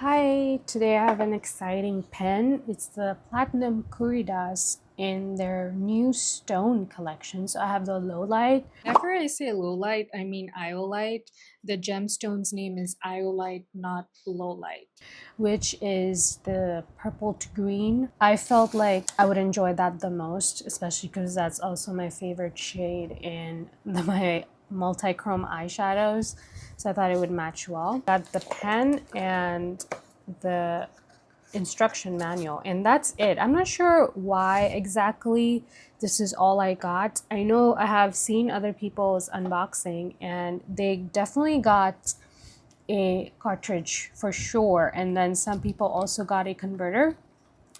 Hi, today I have an exciting pen. It's the Platinum Curidas in their new stone collection. So I have the Lowlight. Whenever I say Lowlight, I mean Iolite. The gemstone's name is Iolite, not Lowlight, which is the purple to green. I felt like I would enjoy that the most, especially because that's also my favorite shade in my multi-chrome eyeshadows, so I thought it would match well. Got the pen and the instruction manual, and that's it. I'm not sure why exactly this is all I got. I know I have seen other people's unboxing and they definitely got a cartridge for sure, and then some people also got a converter,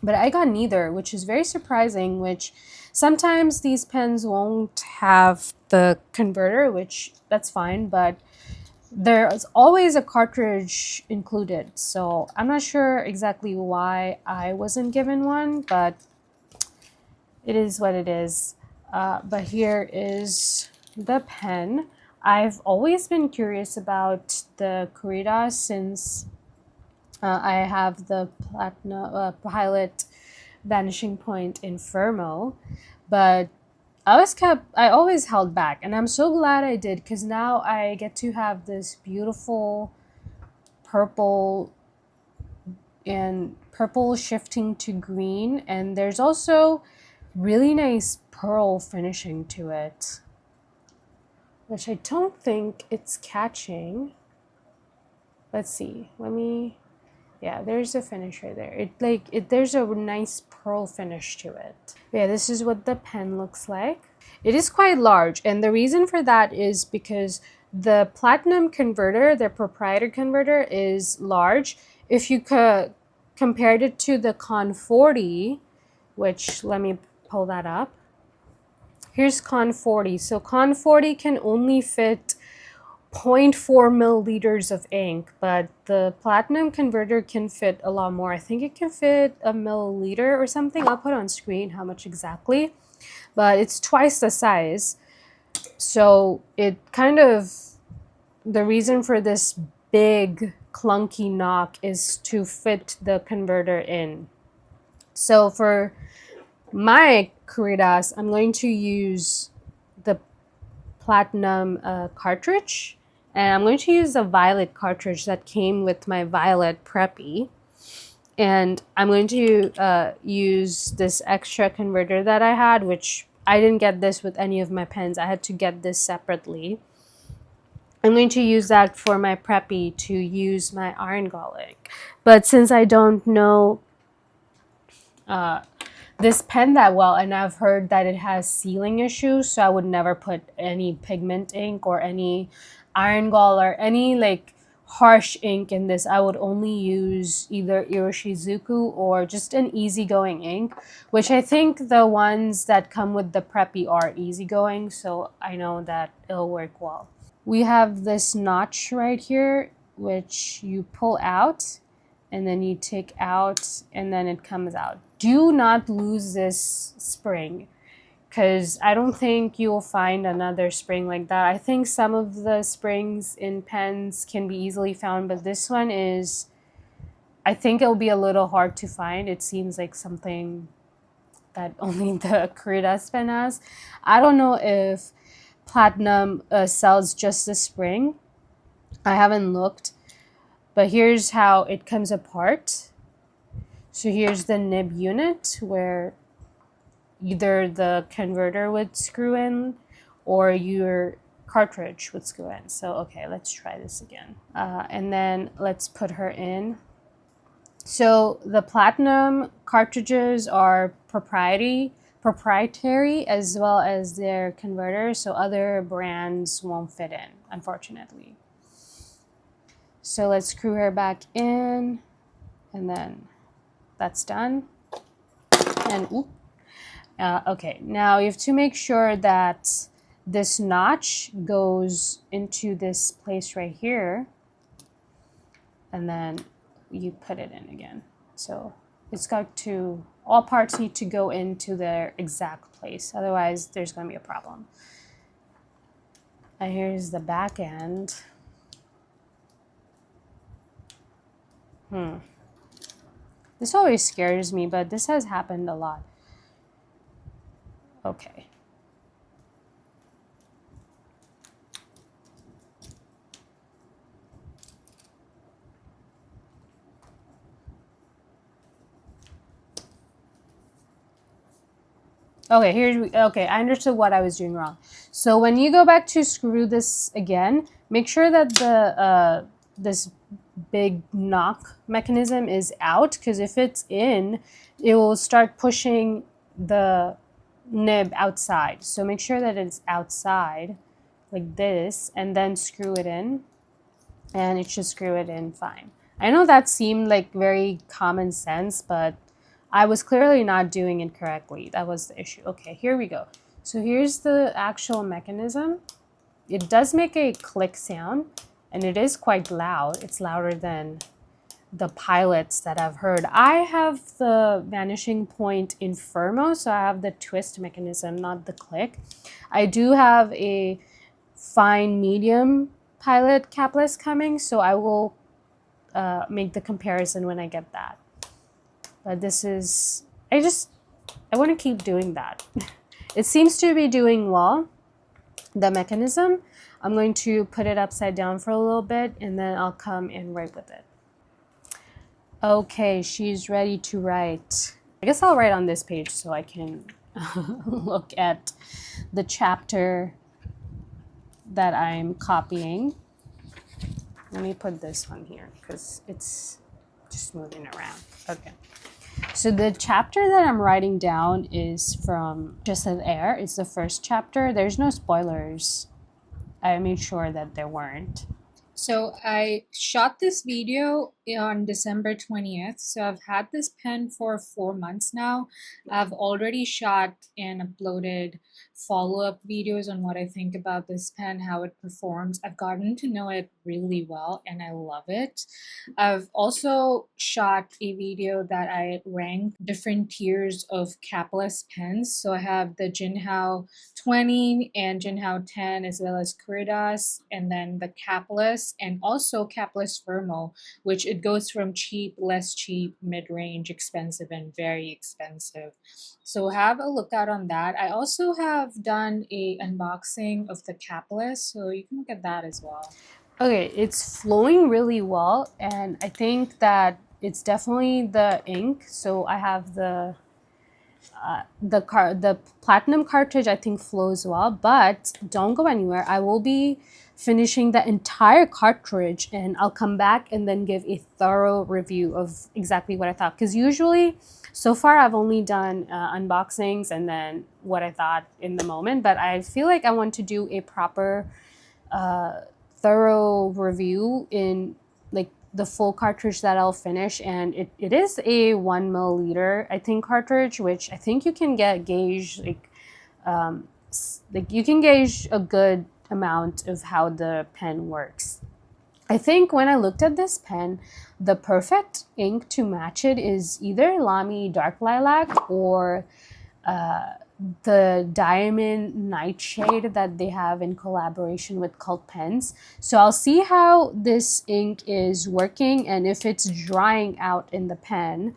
but I got neither, which is very surprising. Which sometimes these pens won't have the converter, which that's fine, but there's always a cartridge included. So I'm not sure exactly why I wasn't given one, but it is what it is. But here is the pen. I've always been curious about the Curidas since I have the Platinum Pilot Vanishing Point Infermo, but I always held back, and I'm so glad I did, because now I get to have this beautiful purple and purple shifting to green, and there's also really nice pearl finishing to it, which I don't think it's catching. Let's see, yeah, there's a finish right there. There's a nice pearl finish to it. Yeah, this is what the pen looks like. It is quite large, and the reason for that is because the platinum converter, the proprietary converter, is large. If you compared it to the Con 40, which let me pull that up. Here's Con 40. So Con 40 can only fit 0.4 milliliters of ink, but the platinum converter can fit a lot more. I think it can fit a milliliter or something. I'll put on screen how much exactly, but it's twice the size. So it kind of, the reason for this big clunky knock is to fit the converter in. So for my Curidas, I'm going to use the platinum cartridge, and I'm going to use the violet cartridge that came with my violet preppy, and I'm going to use this extra converter that I had, which I didn't get this with any of my pens. I had to get this separately. I'm going to use that for my preppy to use my iron gall ink, but since I don't know this pen that well, and I've heard that it has sealing issues, so I would never put any pigment ink or any iron gall or any like harsh ink in this. I would only use either Iroshizuku or just an easygoing ink, which I think the ones that come with the preppy are easygoing, so I know that it'll work well. We have this notch right here, which you pull out and then you take out and then it comes out. Do not lose this spring, because I don't think you'll find another spring like that. I think some of the springs in pens can be easily found, but this one is, I think it'll be a little hard to find. It seems like something that only the Curidas pen has. I don't know if Platinum sells just the spring. I haven't looked, but here's how it comes apart. So here's the nib unit where either the converter would screw in or your cartridge would screw in. So okay, let's try this again. And then let's put her in. So the platinum cartridges are proprietary as well as their converters, so other brands won't fit in, unfortunately. So let's screw her back in, and then that's done. And okay, now you have to make sure that this notch goes into this place right here, and then you put it in again. So it's got to, all parts need to go into their exact place, otherwise there's going to be a problem. And here's the back end. This always scares me, but this has happened a lot. Okay. Okay, I understood what I was doing wrong. So when you go back to screw this again, make sure that the this big knock mechanism is out, because if it's in, it will start pushing the nib outside. So make sure that it's outside like this, and then screw it in, and it should screw it in fine. I know that seemed like very common sense, but I was clearly not doing it correctly. That was the issue. Okay, here we go. So here's the actual mechanism. It does make a click sound, and it is quite loud. It's louder than the pilots that I've heard. I have the vanishing point in Firmo, so I have the twist mechanism, not the click. I do have a fine medium pilot capless coming, so I will make the comparison when I get that. But this is, I want to keep doing that. It seems to be doing well, the mechanism. I'm going to put it upside down for a little bit, and then I'll come and write with it. Okay, she's ready to write. I guess I'll write on this page so I can look at the chapter that I'm copying. Let me put this one here because it's just moving around. Okay. So the chapter that I'm writing down is from Just as Air. It's the first chapter. There's no spoilers. I made sure that there weren't. So I shot this video on December 20th. So I've had this pen for 4 months now. I've already shot and uploaded follow-up videos on what I think about this pen, how it performs. I've gotten to know it really well and I love it. I've also shot a video that I ranked different tiers of capless pens. So I have the Jinhao 20 and Jinhao 10, as well as Curidas, and then the capless and also capless Firmo, which it goes from cheap, less cheap, mid-range, expensive, and very expensive. So have a look out on that. I also have done a unboxing of the capless, so you can look at that as well. Okay, it's flowing really well, and I think that it's definitely the ink. So I have the platinum cartridge, I think flows well, but don't go anywhere. I will be finishing the entire cartridge, and I'll come back and then give a thorough review of exactly what I thought. Because usually, so far, I've only done unboxings and then what I thought in the moment. But I feel like I want to do a proper, thorough review in like the full cartridge that I'll finish, and it is a 1 milliliter I think cartridge, which I think you can gauge you can gauge a good amount of how the pen works. I think when I looked at this pen, the perfect ink to match it is either Lamy Dark Lilac or the Diamond Nightshade that they have in collaboration with Cult Pens. So I'll see how this ink is working and if it's drying out in the pen.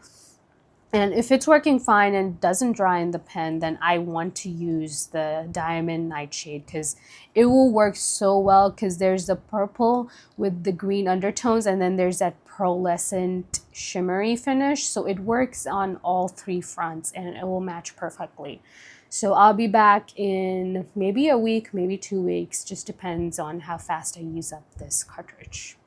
And if it's working fine and doesn't dry in the pen, then I want to use the Diamond Nightshade because it will work so well, because there's the purple with the green undertones and then there's that pearlescent shimmery finish. So it works on all three fronts and it will match perfectly. So I'll be back in maybe a week, maybe 2 weeks, just depends on how fast I use up this cartridge.